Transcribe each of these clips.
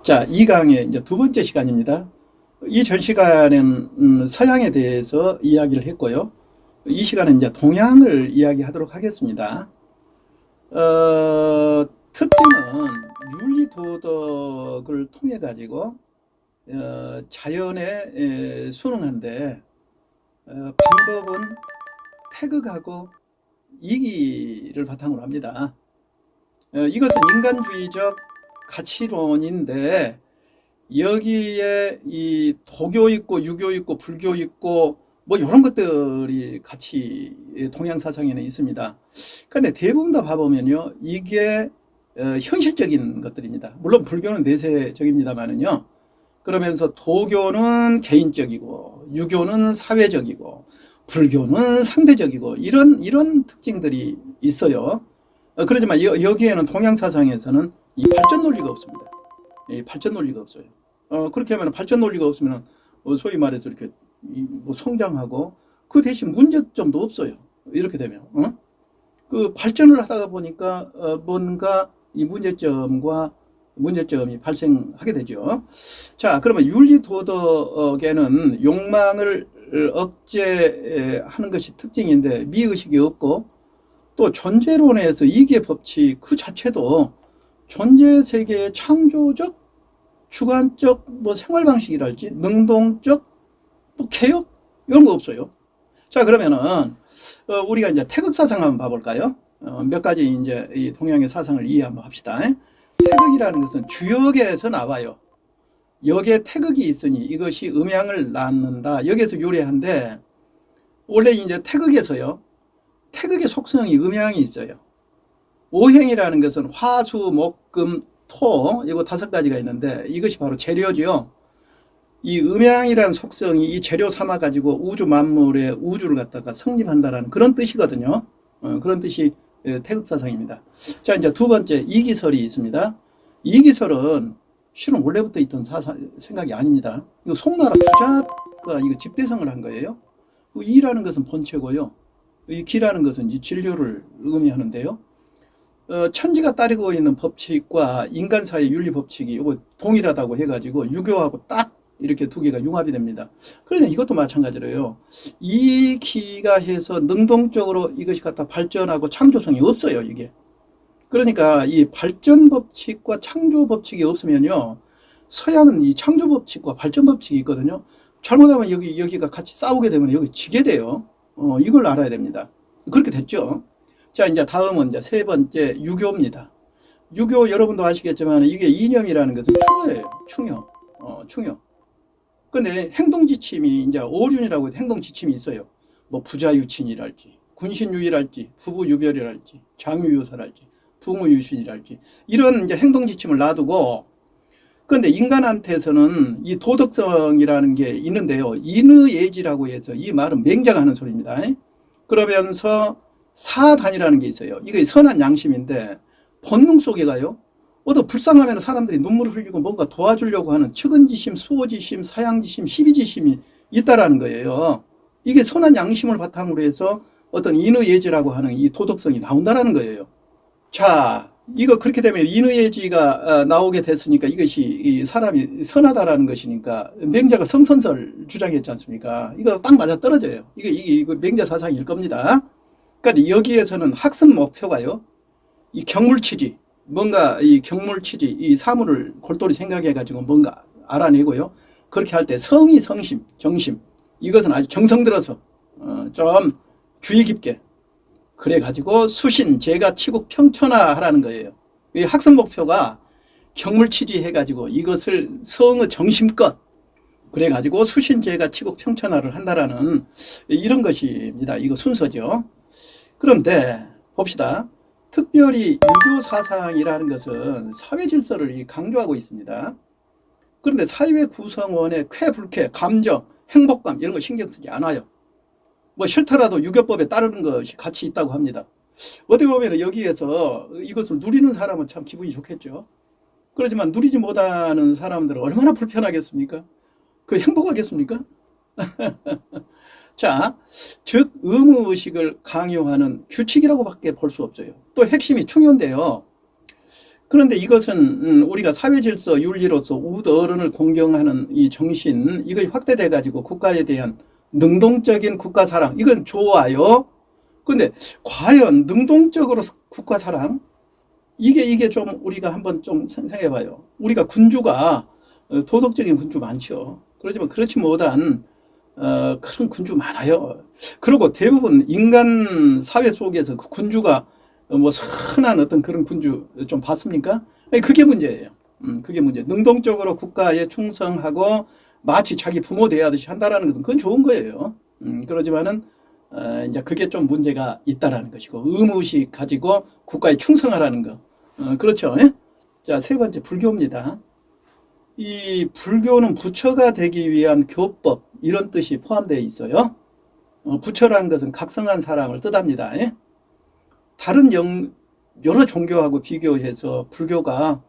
자, 이 강의 이제 두 번째 시간입니다. 이 전 시간에는 서양에 대해서 이야기를 했고요. 이 시간은 이제 동양을 이야기하도록 하겠습니다. 특징은 윤리 도덕을 통해 가지고 자연에 순응한데 방법은 태극하고 이기를 바탕으로 합니다. 이것은 인간주의적 가치론인데 여기에 이 도교 있고 유교 있고 불교 있고 뭐 이런 것들이 같이 동양 사상에는 있습니다. 그런데 대부분 다 봐보면요, 이게 현실적인 것들입니다. 물론 불교는 내세적입니다만은요. 그러면서 도교는 개인적이고 유교는 사회적이고 불교는 상대적이고 이런 특징들이 있어요. 그렇지만 여기에는 동양 사상에서는 이 발전 논리가 없습니다. 이 발전 논리가 없어요. 그렇게 하면 발전 논리가 없으면 소위 말해서 이렇게 뭐 성장하고 그 대신 문제점도 없어요. 이렇게 되면 그 발전을 하다가 보니까 뭔가 이 문제점이 발생하게 되죠. 자, 그러면 윤리도덕에는 욕망을 억제하는 것이 특징인데 미의식이 없고 또 존재론에서 이기의 법칙 그 자체도 존재 세계의 창조적, 주관적 뭐 생활 방식이랄지 능동적 뭐 개혁 이런 거 없어요. 자, 그러면은 우리가 이제 태극 사상 한번 봐볼까요? 몇 가지 이제 이 동양의 사상을 이해 한번 합시다. 태극이라는 것은 주역에서 나와요. 여기에 태극이 있으니 이것이 음양을 낳는다. 여기에서 유래한데 원래 이제 태극에서요. 태극의 속성이 음양이 있어요. 오행이라는 것은 화, 수, 목, 금, 토 이거 5가지가 있는데 이것이 바로 재료죠. 이 음양이라는 속성이 이 재료 삼아 가지고 우주 만물의 우주를 갖다가 성립한다라는 그런 뜻이거든요. 그런 뜻이 태극사상입니다. 자, 이제 두 번째 이기설이 있습니다. 이기설은 실은 원래부터 있던 생각이 아닙니다. 이거 송나라 부자가 이거 집대성을 한 거예요. 이라는 것은 본체고요. 이 기라는 것은 이제 진료를 의미하는데요. 천지가 따르고 있는 법칙과 인간사의 윤리 법칙이 이거 동일하다고 해가지고 유교하고 딱 이렇게 두 개가 융합이 됩니다. 그러면 이것도 마찬가지로요. 이 기가 해서 능동적으로 이것이 갖다 발전하고 창조성이 없어요, 이게. 그러니까 이 발전 법칙과 창조 법칙이 없으면요. 서양은 이 창조 법칙과 발전 법칙이 있거든요. 잘못하면 여기가 같이 싸우게 되면 여기 지게 돼요. 이걸 알아야 됩니다. 그렇게 됐죠. 자, 이제 다음은 이제 세 번째 유교입니다. 유교 여러분도 아시겠지만 이게 이념이라는 것은 충효예요. 충효. 근데 행동지침이 이제 오륜이라고 해서 행동지침이 있어요. 뭐 부자유친이랄지, 군신유의랄지, 부부유별이랄지, 장유유서랄지, 부모유신이랄지 이런 이제 행동지침을 놔두고 그런데 인간한테서는 이 도덕성이라는 게 있는데요. 인의예지라고 해서 이 말은 맹자가 하는 소리입니다. 그러면서 사단이라는 게 있어요. 이게 선한 양심인데 본능 속에 가요. 어떤 불쌍하면 사람들이 눈물을 흘리고 뭔가 도와주려고 하는 측은지심, 수호지심, 사양지심, 시비지심이 있다라는 거예요. 이게 선한 양심을 바탕으로 해서 어떤 인의예지라고 하는 이 도덕성이 나온다라는 거예요. 자, 이거 그렇게 되면 인의예지가 나오게 됐으니까 이것이 사람이 선하다라는 것이니까 맹자가 성선설 주장했지 않습니까? 이거 딱 맞아 떨어져요. 이거 맹자 사상일 겁니다. 그러니까 여기에서는 학습 목표가요. 이 경물치리, 뭔가 이 경물치리, 이 사물을 골똘히 생각해가지고 뭔가 알아내고요. 그렇게 할 때 성의, 성심, 정심, 이것은 아주 정성 들어서 좀 주의 깊게 그래가지고 수신, 제가, 치국, 평천화 하라는 거예요. 이 학습 목표가 경물치리 해가지고 이것을 성의 정심껏 그래가지고 수신, 제가, 치국, 평천화를 한다라는 이런 것입니다. 이거 순서죠. 그런데 봅시다. 특별히 유교 사상이라는 것은 사회 질서를 강조하고 있습니다. 그런데 사회 구성원의 쾌, 불쾌, 감정, 행복감 이런 거 신경 쓰지 않아요. 뭐 싫더라도 유교법에 따르는 것이 같이 있다고 합니다. 어떻게 보면 여기에서 이것을 누리는 사람은 참 기분이 좋겠죠. 그렇지만 누리지 못하는 사람들은 얼마나 불편하겠습니까? 그 행복하겠습니까? 자, 즉 의무의식을 강요하는 규칙이라고밖에 볼 수 없어요. 또 핵심이 충효인데요. 그런데 이것은 우리가 사회질서 윤리로서 우어른을 공경하는 이 정신, 이것이 확대돼 가지고 국가에 대한 능동적인 국가사랑, 이건 좋아요. 근데 과연 능동적으로 국가사랑, 이게 좀 우리가 한번 좀 생각해 봐요. 우리가 군주가 도덕적인 군주 많죠. 그렇지만 그렇지 못한 그런 군주 많아요. 그리고 대부분 인간 사회 속에서 그 군주가 뭐 선한 어떤 그런 군주 좀 봤습니까? 그게 문제예요. 그게 문제. 능동적으로 국가에 충성하고 마치 자기 부모 대하듯이 한다라는 것은 그건 좋은 거예요. 그러지만은 이제 그게 좀 문제가 있다라는 것이고, 의무의식 가지고 국가에 충성하라는 거. 그렇죠. 예? 자, 세 번째 불교입니다. 이 불교는 부처가 되기 위한 교법, 이런 뜻이 포함되어 있어요. 부처라는 것은 각성한 사람을 뜻합니다. 예? 다른 여러 종교하고 비교해서 불교가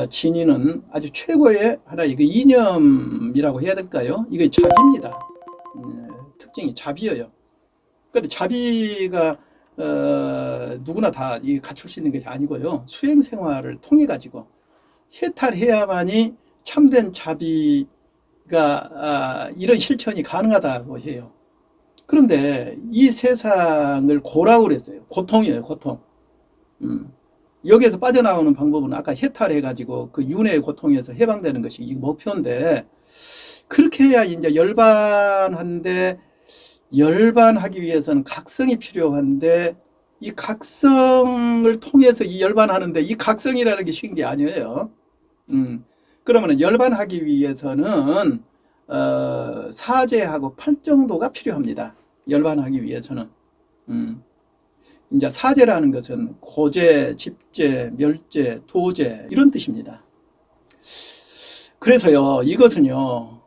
지니는 아주 최고의 하나의 그 이념이라고 해야 될까요? 이게 자비입니다. 특징이 자비예요. 그런데 자비가 누구나 다 갖출 수 있는 것이 아니고요. 수행 생활을 통해 가지고 해탈해야만이 참된 자비가 이런 실천이 가능하다고 해요. 그런데 이 세상을 고라고 그랬어요. 고통이에요, 고통. 여기에서 빠져나오는 방법은 아까 해탈해가지고 그 윤회의 고통에서 해방되는 것이 이 목표인데, 그렇게 해야 이제 열반하기 위해서는 각성이 필요한데, 이 각성을 통해서 이 열반하는데, 이 각성이라는 게 쉬운 게 아니에요. 그러면 열반하기 위해서는 사제하고 팔정도가 필요합니다. 열반하기 위해서는. 이제 사제라는 것은 고제, 집제, 멸제, 도제, 이런 뜻입니다. 그래서요, 이것은요,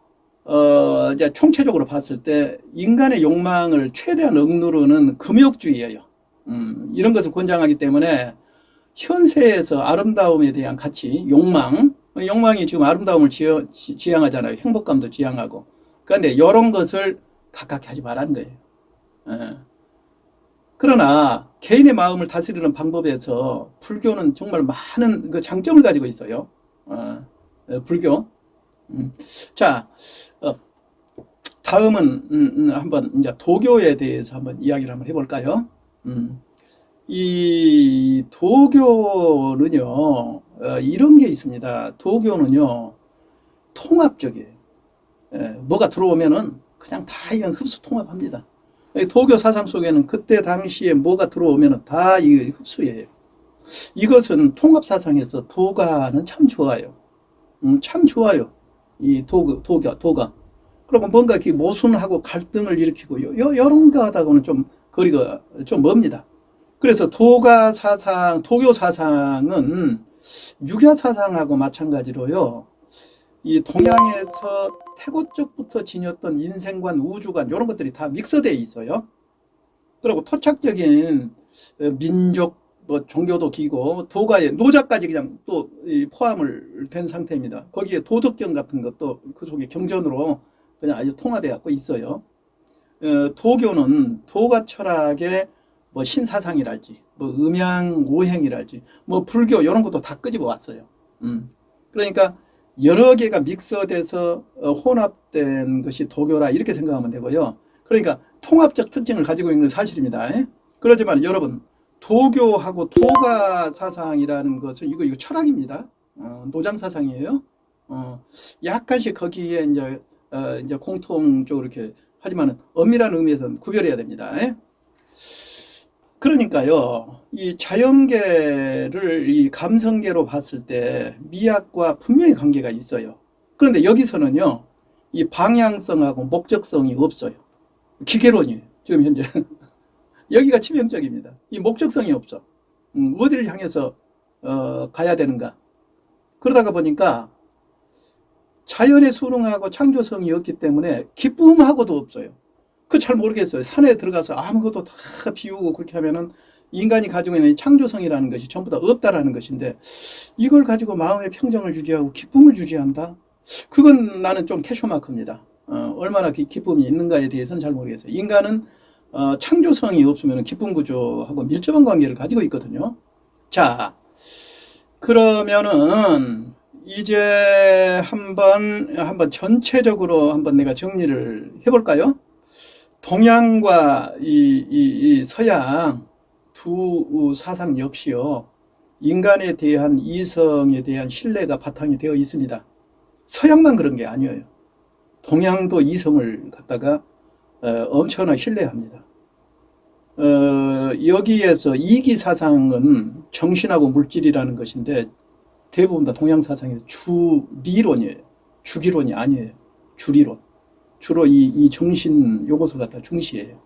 이제 총체적으로 봤을 때 인간의 욕망을 최대한 억누르는 금욕주의예요. 이런 것을 권장하기 때문에 현세에서 아름다움에 대한 가치, 욕망이 지금 아름다움을 지향하잖아요. 행복감도 지향하고. 그런데 이런 것을 가깝게 하지 말라는 거예요. 그러나 개인의 마음을 다스리는 방법에서 불교는 정말 많은 그 장점을 가지고 있어요. 불교. 자, 다음은 한번 이제 도교에 대해서 한번 이야기를 한번 해볼까요? 이 도교는요, 이런 게 있습니다. 도교는요, 통합적이에요. 뭐가 들어오면은 그냥 다 그냥 흡수 통합합니다. 도교 사상 속에는 그때 당시에 뭐가 들어오면은 다 이 흡수예요. 이것은 통합 사상에서 도가는 참 좋아요. 참 좋아요. 이 도가. 그리고 뭔가 이렇게 모순하고 갈등을 일으키고, 이런 거 하다고는 좀 거리가 좀 멉니다. 그래서 도교 사상은 유교 사상하고 마찬가지로요, 이 동양에서 태고 쪽부터 지녔던 인생관, 우주관, 이런 것들이 다 믹서되어 있어요. 그리고 토착적인 민족, 뭐 종교도 기고, 도가의 노자까지 그냥 또 포함을 된 상태입니다. 거기에 도덕경 같은 것도 그 속에 경전으로 그냥 아주 통합해 갖고 있어요. 도교는 도가 철학의 뭐 신사상이랄지, 뭐 음양 오행이랄지, 뭐 불교 이런 것도 다 끄집어 왔어요. 그러니까 여러 개가 믹서돼서 혼합된 것이 도교라, 이렇게 생각하면 되고요. 그러니까 통합적 특징을 가지고 있는 사실입니다. 그렇지만 여러분, 도교하고 도가 사상이라는 것은 이거 철학입니다. 노장 사상이에요. 약간씩 거기에 이제 공통적으로 이렇게 하지만 엄밀한 의미에서는 구별해야 됩니다. 그러니까요, 이 자연계를 이 감성계로 봤을 때 미학과 분명히 관계가 있어요. 그런데 여기서는요, 이 방향성하고 목적성이 없어요. 기계론이에요, 지금 현재. 여기가 치명적입니다. 이 목적성이 없어. 어디를 향해서 가야 되는가. 그러다가 보니까 자연의 순응하고 창조성이 없기 때문에 기쁨하고도 없어요. 그 잘 모르겠어요. 산에 들어가서 아무것도 다 비우고 그렇게 하면은 인간이 가지고 있는 창조성이라는 것이 전부 다 없다라는 것인데, 이걸 가지고 마음의 평정을 유지하고 기쁨을 유지한다? 그건 나는 좀 캐쇼마크입니다. 얼마나 기쁨이 있는가에 대해서는 잘 모르겠어요. 인간은 창조성이 없으면 기쁨 구조하고 밀접한 관계를 가지고 있거든요. 자, 그러면은 이제 한번 전체적으로 한번 내가 정리를 해볼까요? 동양과 이 서양 두 사상 역시요, 인간에 대한 이성에 대한 신뢰가 바탕이 되어 있습니다. 서양만 그런 게 아니에요. 동양도 이성을 갖다가 엄청나게 신뢰합니다. 여기에서 이기 사상은 정신하고 물질이라는 것인데 대부분 다 동양 사상의 주리론이에요. 주기론이 아니에요. 주리론. 주로 이 정신 요것을 갖다 중시해요.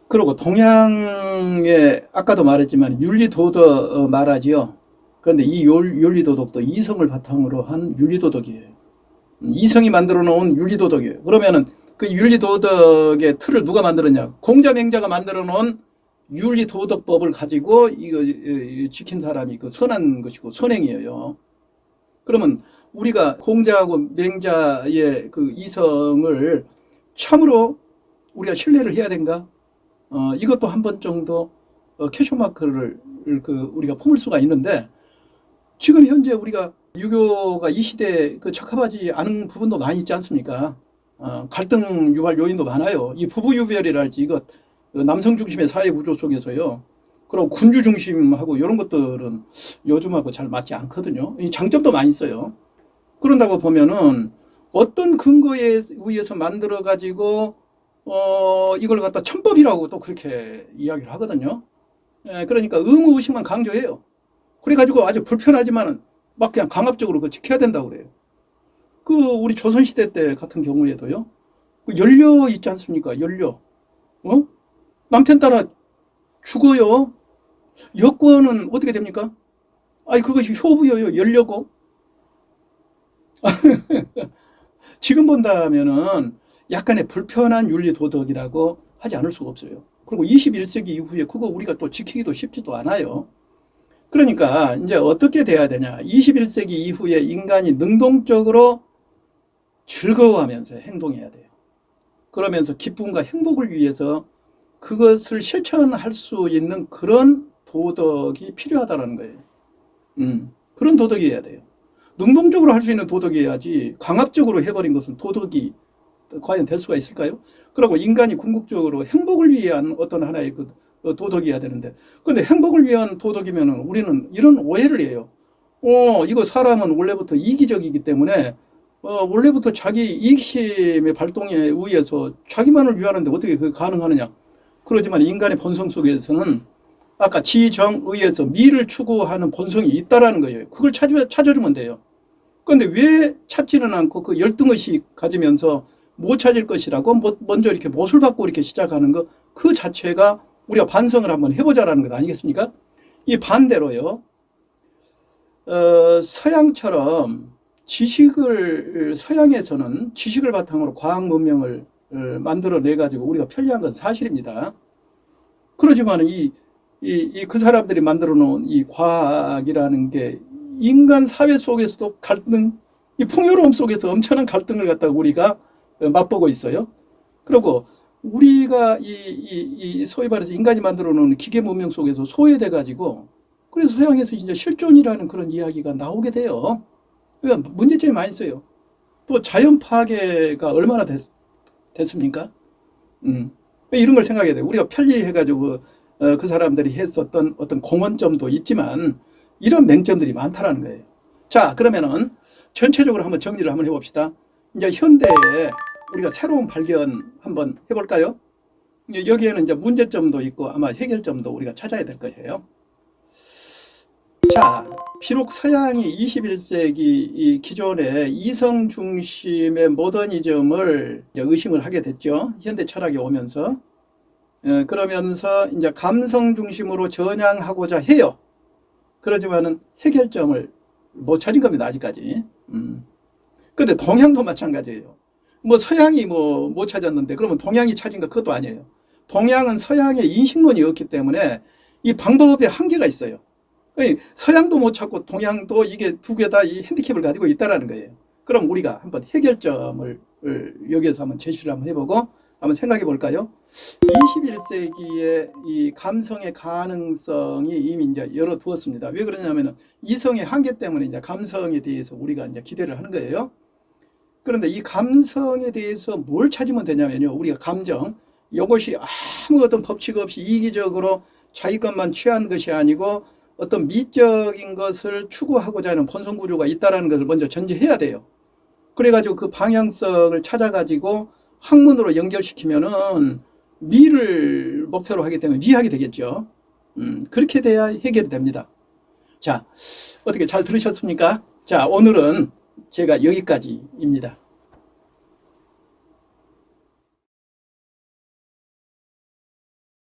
그리고 동양의 아까도 말했지만 윤리도덕 말하지요. 그런데 이 윤리도덕도 이성을 바탕으로 한 윤리도덕이에요. 이성이 만들어 놓은 윤리도덕이에요. 그러면은 그 윤리도덕의 틀을 누가 만들었냐? 공자맹자가 만들어 놓은 윤리도덕법을 가지고 이거 지킨 사람이 그 선한 것이고 선행이에요. 그러면 우리가 공자하고 맹자의 그 이성을 참으로 우리가 신뢰를 해야 된가? 이것도 한 번 정도 퀘스천 마크를 우리가 품을 수가 있는데, 지금 현재 우리가 유교가 이 시대에 적합하지 않은 부분도 많이 있지 않습니까? 갈등 유발 요인도 많아요. 이 부부 유별이랄지 이거 남성 중심의 사회 구조 속에서요. 그리고 군주 중심하고 이런 것들은 요즘하고 잘 맞지 않거든요. 이 장점도 많이 있어요. 그런다고 보면은 어떤 근거에 의해서 만들어 가지고 이걸 갖다 천법이라고 또 그렇게 이야기를 하거든요. 그러니까 의무 의식만 강조해요. 그래가지고 아주 불편하지만은 막 그냥 강압적으로 그거 지켜야 된다고 그래요. 우리 조선시대 때 같은 경우에도요, 연료 있지 않습니까? 연료. 남편 따라 죽어요. 여권은 어떻게 됩니까? 아니, 그것이 효부여요. 연료고. 지금 본다면은 약간의 불편한 윤리 도덕이라고 하지 않을 수가 없어요. 그리고 21세기 이후에 그거 우리가 또 지키기도 쉽지도 않아요. 그러니까 이제 어떻게 돼야 되냐? 21세기 이후에 인간이 능동적으로 즐거워하면서 행동해야 돼요. 그러면서 기쁨과 행복을 위해서 그것을 실천할 수 있는 그런 도덕이 필요하다는 거예요. 그런 도덕이어야 돼요. 능동적으로 할 수 있는 도덕이어야지 강압적으로 해버린 것은 도덕이 과연 될 수가 있을까요? 그리고 인간이 궁극적으로 행복을 위한 어떤 하나의 그 도덕이어야 되는데, 근데 행복을 위한 도덕이면 우리는 이런 오해를 해요. 이거 사람은 원래부터 이기적이기 때문에 원래부터 자기 이익심의 발동에 의해서 자기만을 위하는데 어떻게 그게 가능하느냐. 그러지만 인간의 본성 속에서는 아까 지정의에서 미를 추구하는 본성이 있다라는 거예요. 그걸 찾아주면 돼요. 그런데 왜 찾지는 않고 그 열등의식 가지면서 못 찾을 것이라고 먼저 이렇게 못을 받고 이렇게 시작하는 거, 그 자체가 우리가 반성을 한번 해보자라는 것 아니겠습니까? 이 반대로요, 서양처럼 서양에서는 지식을 바탕으로 과학 문명을 만들어내 가지고 우리가 편리한 건 사실입니다. 그렇지만 그 사람들이 만들어 놓은 이 과학이라는 게 인간 사회 속에서도 갈등, 이 풍요로움 속에서 엄청난 갈등을 갖다가 우리가 맛보고 있어요. 그리고 우리가 소위 말해서 인간이 만들어 놓은 기계 문명 속에서 소외돼 가지고, 그래서 서양에서 이제 실존이라는 그런 이야기가 나오게 돼요. 그러니까 문제점이 많이 있어요. 또 자연 파괴가 얼마나 됐습니까? 이런 걸 생각해야 돼요. 우리가 편리해 가지고 그 사람들이 했었던 어떤 공헌점도 있지만 이런 맹점들이 많다라는 거예요. 자, 그러면은 전체적으로 한번 정리를 한번 해봅시다. 이제 현대에 우리가 새로운 발견 한번 해볼까요? 여기에는 이제 문제점도 있고 아마 해결점도 우리가 찾아야 될 거예요. 자, 비록 서양이 21세기 이 기존의 이성 중심의 모더니즘을 이제 의심을 하게 됐죠. 현대 철학이 오면서. 그러면서 이제 감성 중심으로 전향하고자 해요. 그러지만은 해결점을 못 찾은 겁니다, 아직까지. 근데 동양도 마찬가지예요. 서양이 못 찾았는데 그러면 동양이 찾은가? 그것도 아니에요. 동양은 서양의 인식론이 없기 때문에 이 방법에 한계가 있어요. 서양도 못 찾고 동양도 이게 두 개 다 이 핸디캡을 가지고 있다라는 거예요. 그럼 우리가 한번 해결점을 여기에서 한번 제시를 한번 해보고 한번 생각해 볼까요? 21세기에 이 감성의 가능성이 이미 이제 열어두었습니다. 왜 그러냐면은 이성의 한계 때문에 이제 감성에 대해서 우리가 이제 기대를 하는 거예요. 그런데 이 감성에 대해서 뭘 찾으면 되냐면요. 우리가 감정, 이것이 아무 어떤 법칙 없이 이기적으로 자기 것만 취한 것이 아니고 어떤 미적인 것을 추구하고자 하는 본성 구조가 있다는 것을 먼저 전제해야 돼요. 그래가지고 그 방향성을 찾아가지고 학문으로 연결시키면은 미를 목표로 하기 때문에 미학이 되겠죠. 그렇게 돼야 해결이 됩니다. 자, 어떻게 잘 들으셨습니까? 자, 오늘은 제가 여기까지입니다.